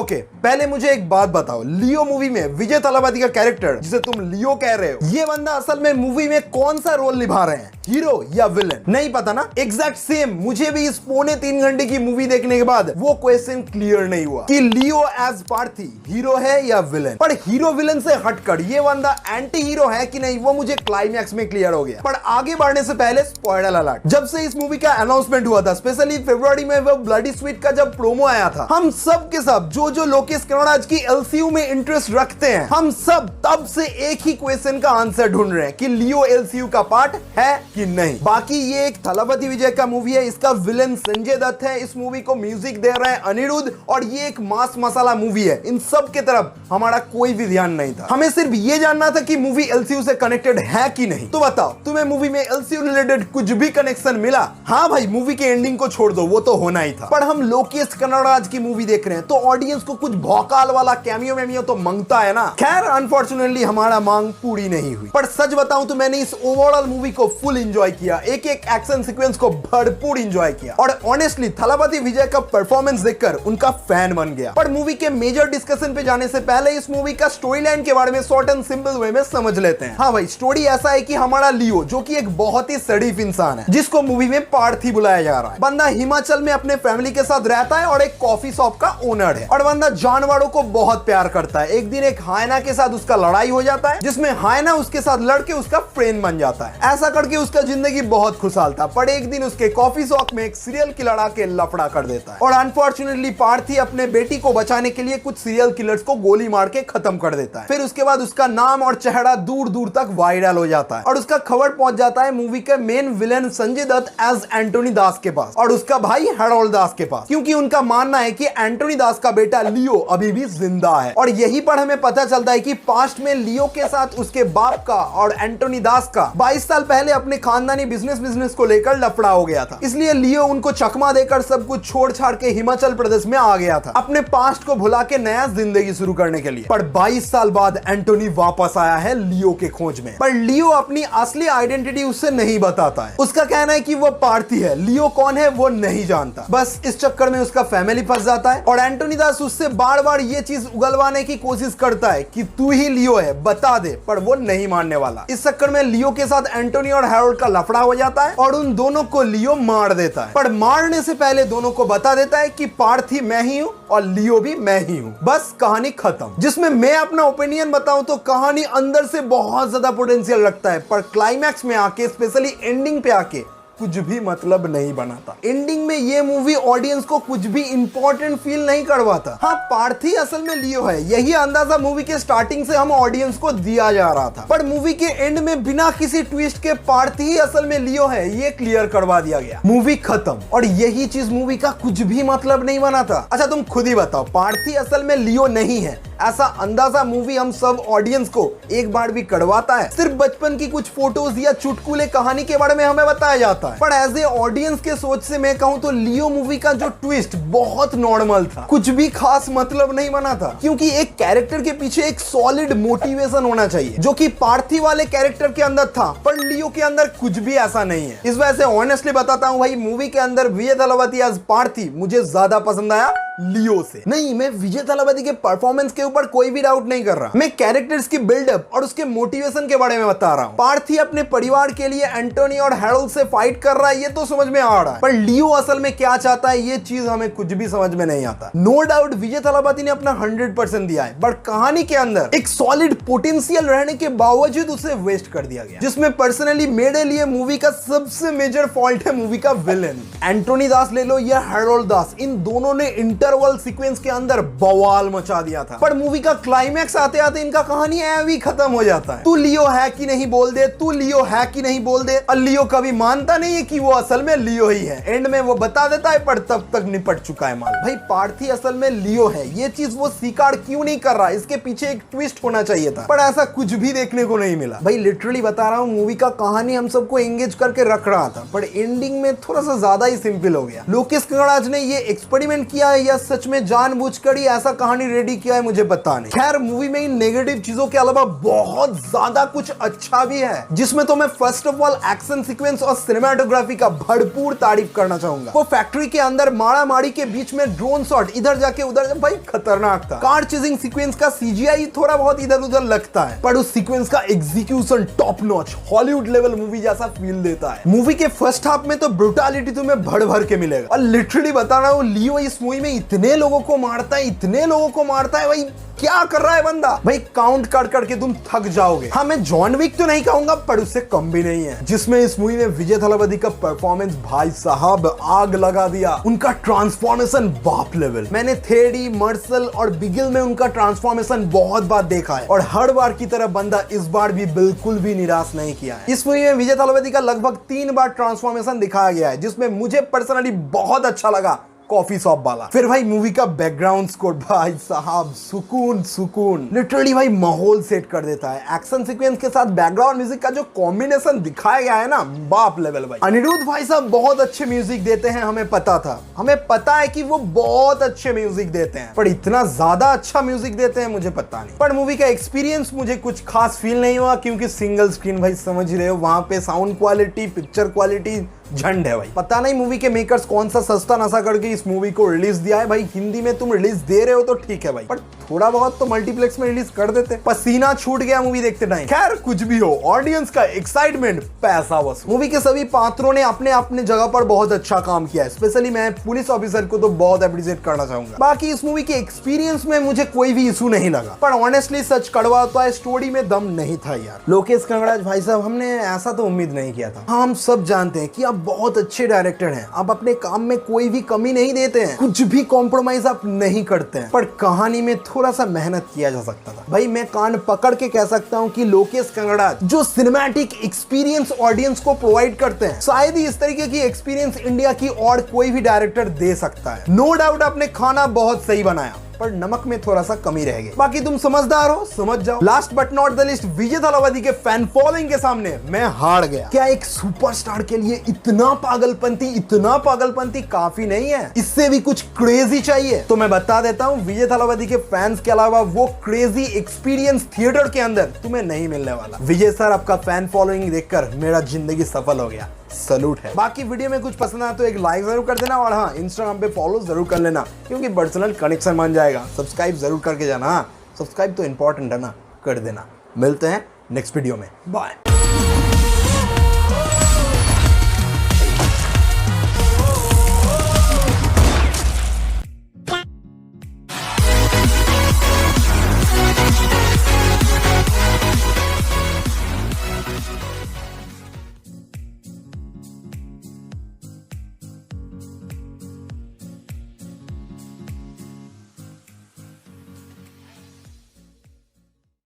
Okay, पहले मुझे एक बात बताओ, लियो मूवी में विजय थालापति का कैरेक्टर जिसे तुम लियो कह रहे हो, ये बंदा असल में मूवी में कौन सा रोल निभा रहे हैं, हीरो या विलन? नहीं पता ना? एग्जैक्ट सेम मुझे भी इस 3.25 घंटे की मूवी देखने के बाद वो क्वेश्चन क्लियर नहीं हुआ कि लियो एज पार्थी हीरो है या विलन। पर हीरो विलन से हटकर ये बंदा एंटी हीरो है कि नहीं, वो मुझे क्लाइमैक्स में क्लियर हो गया। पर आगे बढ़ने से पहले स्पॉइलर अलर्ट। जब से इस मूवी का अनाउंसमेंट हुआ था, स्पेशली फरवरी में वो ब्लडी स्वीट का जब प्रोमो आया था, हम सब के सब जो लोकेश कनगराज की एलसीयू में इंटरेस्ट रखते हैं, हम सब तब से एक ही क्वेश्चन का आंसर ढूंढ रहे हैं कि लियो एलसीयू का पार्ट है कि नहीं। बाकी ये एक थालापति विजय का मूवी है, इसका विलन संजय दत्त है, इस मूवी को म्यूजिक दे रहे हैं अनिरुद्ध, और ये एक मास मसाला मूवी है। इन सब के तरफ हमारा कोई भी ध्यान नहीं था, हमें सिर्फ ये जानना था कि मूवी एलसीयू से कनेक्टेड है कि नहीं। तो बताओ, तुम्हें मूवी में एलसीयू रिलेटेड कुछ भी कनेक्शन मिला? हाँ भाई, मूवी के एंडिंग को छोड़ दो, वो तो होना ही था। पर हम लोकेश कनगराज की मूवी देख रहे हैं तो ऑडियंस को कुछ भौकाल वाला कैमियो वेमियो तो मांगता है ना। खैर अनफॉर्चुनेटली हमारा मांग पूरी नहीं हुई। पर सच बताऊं तो मैंने इस ओवरऑल मूवी को फुल एंजॉय किया, एक एक एक्शन सीक्वेंस को भरपूर एंजॉय किया, और ऑनेस्टली थालापति विजय का परफॉर्मेंस देखकर उनका फैन बन गया। पर मूवी के मेजर डिस्कशन पे जाने से पहले इस मूवी का स्टोरी लाइन के बारे में शॉर्ट एंड सिंपल वे में समझ लेते हैं। हाँ भाई, स्टोरी ऐसा है कि हमारा लियो, जो कि एक बहुत ही शरीफ इंसान है, जिसको मूवी में पार्थी बुलाया जा रहा है, बंदा हिमाचल में अपने फैमिली के साथ रहता है और एक कॉफी शॉप का ओनर है, और बंदा जानवरों को बहुत प्यार करता है। एक दिन एक हायना के साथ उसका लड़ाई हो जाता है, जिसमें हायना उसके साथ लड़के उसका फ्रेंड बन जाता है। ऐसा करके उसका जिंदगी बहुत खुशहाल था। पर एक दिन उसके कॉफी शॉप में एक सीरियल किलर आके लफड़ा कर देता है, और अनफॉर्चुनेटली पार्थी अपने बेटी को बचाने के लिए कुछ सीरियल किलर्स को गोली मार के खत्म कर देता है। फिर उसके बाद उसका नाम और चेहरा दूर दूर तक वायरल हो जाता है, और उसका खबर पहुंच जाता है मूवी के main villain Sanjay Dutt as Antony Das के पास, और उसका भाई हैरोल्ड दास के पास, क्योंकि उनका मानना है कि एंटोनी दास का बेटा लियो अभी भी जिंदा है। और यही पर हमें पता चलता है कि पास्ट में लियो के साथ उसके बाप का और एंटोनी दास का 22 साल पहले अपने खानदानी बिजनेस को लेकर लफड़ा हो गया था। इसलिए लियो उनको चकमा देकर सब कुछ छोड़ छाड़ के हिमाचल प्रदेश में आ गया था, अपने पास्ट को भुला के नया जिंदगी शुरू करने के लिए। पर 22 साल बाद एंटोनी वापस आया है लियो के खोज में, पर लियो अपनी असली आइडेंटिटी उससे नहीं बताता है। उसका कहना है कि वो पार्थी है, लियो कौन है वो नहीं जानता। बस इस चक्कर में उसका फैमिली फंस जाता है, और एंटोनी दास उससे बार बार ये चीज उगलवाने की कोशिश करता है कि तू ही लियो है, बता दे, पर वो नहीं मानने वाला। इस चक्कर में लियो के साथ एंटोनी और हैरोल्ड का लफड़ा हो जाता है, और उन दोनों को लियो मार देता है। पर मारने से पहले दोनों को बता देता है कि पार्थी मैं ही हूं और लियो भी मैं ही हूं। बस कहानी खत्म। जिसमें मैं अपना ओपिनियन बताऊं तो कहानी अंदर से बहुत ज्यादा पोटेंशियल रखता है, पर क्लाइमैक्स में आके, स्पेशली एंडिंग पे आके, कुछ भी मतलब नहीं बनाता। एंडिंग में ये मूवी ऑडियंस को कुछ भी इंपॉर्टेंट फील नहीं करवाता। हाँ, पार्थी असल में लियो है, यही अंदाजा मूवी के स्टार्टिंग से हम ऑडियंस को दिया जा रहा था। पर मूवी के एंड में बिना किसी ट्विस्ट के पार्थी ही असल में लियो है, ये क्लियर करवा दिया गया। मूवी खत्म, और यही चीज मूवी का कुछ भी मतलब नहीं बनाता। अच्छा तुम खुद ही बताओ, पार्थी असल में लियो नहीं है, ऐसा अंदाजा मूवी हम सब ऑडियंस को एक बार भी करवाता है? सिर्फ बचपन की कुछ फोटोज या चुटकुले कहानी के बारे में हमें बताया जाता है। पर एज ए ऑडियंस के सोच से मैं कहूं तो लियो मूवी का जो ट्विस्ट बहुत नॉर्मल था, कुछ भी खास मतलब नहीं बना था, क्योंकि एक कैरेक्टर के पीछे एक सॉलिड मोटिवेशन होना चाहिए, जो कि पार्थी वाले कैरेक्टर के अंदर था, पर लियो के अंदर कुछ भी ऐसा नहीं है। इस वजह से ऑनेस्टली बताता हूं भाई, मूवी के अंदर विजय थालापति एज पार्थी मुझे ज्यादा पसंद आया लियो से। नहीं, मैं विजय थालापति के परफॉर्मेंस के ऊपर कोई भी डाउट नहीं कर रहा, मैं कैरेक्टर्स की बिल्डअप और उसके मोटिवेशन के बारे में बता रहा हूं। पार्थी अपने परिवार के लिए एंटोनी और हैरोल्ड से फाइट कर रहा है, ये तो समझ में आ रहा है, पर लियो असल में क्या चाहता है ये चीज हमें कुछ भी समझ में नहीं आता। नो डाउट विजय थालापति ने अपना 100% दिया है, बट कहानी के अंदर एक सॉलिड पोटेंशियल रहने के बावजूद उसे वेस्ट कर दिया गया, जिसमें पर्सनली मेरे लिए मूवी का सबसे मेजर फॉल्ट है मूवी का विलेन। एंटोनी दास ले लो या हैरोल्ड दास, इन दोनों ने इंटरवल सीक्वेंस के अंदर बवाल मचा दिया था, पर मूवी का क्लाइमैक्स आते आते इनका कहानी ऐवी खत्म हो जाता है। तू लियो है कि नहीं बोल दे, तू लियो है कि नहीं बोल दे, और लियो कभी मानता नहीं है कि वो असल में लियो ही है। एंड में वो बता देता है, पर तब तक निपट चुका है माल। भाई पार्थी असल में लियो है, ये चीज वो स्वीकार क्यों नहीं कर रहा? इसके पीछे एक ट्विस्ट होना चाहिए था, पर ऐसा कुछ भी देखने को नहीं मिला। भाई लिटरली बता रहा हूँ, मूवी का कहानी हम सबको एंगेज करके रख रहा था, पर एंडिंग में थोड़ा सा ज्यादा ही सिंपल हो गया। लोकेश कनगराज ने ये एक्सपेरिमेंट किया है या या सच में जानबूझकर ही ऐसा कहानी रेडी किया है मुझे पता नहीं। खैर मूवी में इन नेगेटिव चीजों के अलावा बहुत ज्यादा कुछ अच्छा भी है, जिसमें तो मैं first of all action sequence और सिनेमाटोग्राफी का भरपूर तारीफ करना चाहूंगा। वो फैक्ट्री के अंदर मारा मारी के बीच में ड्रोन शॉट, इधर जाके उधर, भाई खतरनाक था। कार चेजिंग सीक्वेंस का सीजीआई थोड़ा बहुत इधर उधर लगता है, पर उस सीक्वेंस का execution top notch Hollywood level movie जैसा फील देता है। मूवी के फर्स्ट हाफ में तो ब्रुटैलिटी तुम्हें भर भर के मिलेगा, और लिटरली बता रहा हूं लियो इस मूवी में इतने लोगों को मारता है, इतने लोगों को मारता है, भाई क्या कर रहा है बंदा, भाई काउंट कर करके तुम थक जाओगे। हाँ मैं जॉन विक तो नहीं कहूंगा, पर उससे कम भी नहीं है। जिसमें इस मूवी में विजय थालापति का परफॉर्मेंस भाई साहब आग लगा दिया। उनका ट्रांसफॉर्मेशन बाप लेवल। मैंने थेडी, मर्सल और बिगिल में उनका ट्रांसफॉर्मेशन बहुत बार देखा है, और हर बार की तरह बंदा इस बार भी बिल्कुल भी निराश नहीं किया है। इस मूवी में विजय थालापति का लगभग 3 बार ट्रांसफॉर्मेशन दिखाया गया है, जिसमें मुझे पर्सनली बहुत अच्छा लगा कॉफी शॉप वाला। फिर भाई मूवी का बैकग्राउंड स्कोर भाई साहब सुकून सुकून, लिटरली भाई माहौल सेट कर देता है। एक्शन सीक्वेंस के साथ बैकग्राउंड म्यूजिक का जो कॉम्बिनेशन दिखाया गया है ना, बाप लेवल भाई। अनिरुद्ध भाई साहब बहुत अच्छे म्यूजिक देते हैं, हमें पता था, हमें पता है कि वो बहुत अच्छे म्यूजिक देते हैं, पर इतना ज्यादा अच्छा म्यूजिक देते हैं मुझे पता नहीं। पर मूवी का एक्सपीरियंस मुझे कुछ खास फील नहीं हुआ, क्योंकि सिंगल स्क्रीन भाई समझ रहे हो, वहां पे साउंड क्वालिटी, पिक्चर क्वालिटी झंड है भाई। पता नहीं मूवी के मेकर्स कौन सा सस्ता नशा करके इस मूवी को रिलीज दिया है। भाई हिंदी में तुम रिलीज दे रहे हो तो ठीक है भाई, पर थोड़ा बहुत तो मल्टीप्लेक्स में रिलीज कर देते। पसीना छूट गया मूवी देखते टाइम। खैर कुछ भी हो, ऑडियंस का एक्साइटमेंट पैसा वसूल। मूवी के सभी पात्रों ने अपने अपने जगह पर बहुत अच्छा काम किया है। स्पेशली मैं पुलिस ऑफिसर को तो बहुत अप्रिशिएट करना चाहूंगा। बाकी इस मूवी के एक्सपीरियंस में मुझे कोई भी इशू नहीं लगा, पर ऑनेस्टली सच कड़वा होता है, स्टोरी में दम नहीं था यार। लोकेश कनगराज भाई साहब, हमने ऐसा तो उम्मीद नहीं किया था। हम सब जानते हैं कि आप बहुत अच्छे डायरेक्टर हैं, आप अपने काम में कोई भी कमी नहीं देते हैं, कुछ भी कॉम्प्रोमाइज आप नहीं करते हैं, पर कहानी में थोड़ा सा मेहनत किया जा सकता था। भाई मैं कान पकड़ के कह सकता हूं कि लोकेश कनगराज जो सिनेमैटिक एक्सपीरियंस ऑडियंस को प्रोवाइड करते हैं, शायद ही इस तरीके की एक्सपीरियंस इंडिया की और कोई भी डायरेक्टर दे सकता है। नो डाउट आपने खाना बहुत सही बनाया, पर नमक में थोड़ा सा कमी रह गई। बाकी तुम समझदार हो, समझ जाओ। Last but not the list, Vijay Thalapathy के फैन फॉलोइंग के सामने मैं हार गया। क्या एक सुपरस्टार के लिए इतना पागलपंती काफी नहीं है? इससे भी कुछ क्रेजी चाहिए। तो मैं बता देता हूं, विजय थालापति के फैंस के अलावा वो क्रेजी एक्सपीरियंस थिएटर के अंदर तुम्हें नहीं मिलने वाला। विजय सर, आपका फैन फॉलोइंग देखकर मेरा जिंदगी सफल हो गया, सलूट है। बाकी वीडियो में कुछ पसंद आया तो एक लाइक जरूर कर देना, और हाँ इंस्टाग्राम पे फॉलो जरूर कर लेना, क्योंकि पर्सनल कनेक्शन बन जाएगा। सब्सक्राइब जरूर करके जाना, हाँ सब्सक्राइब तो इंपॉर्टेंट है ना, कर देना। मिलते हैं नेक्स्ट वीडियो में, बाय।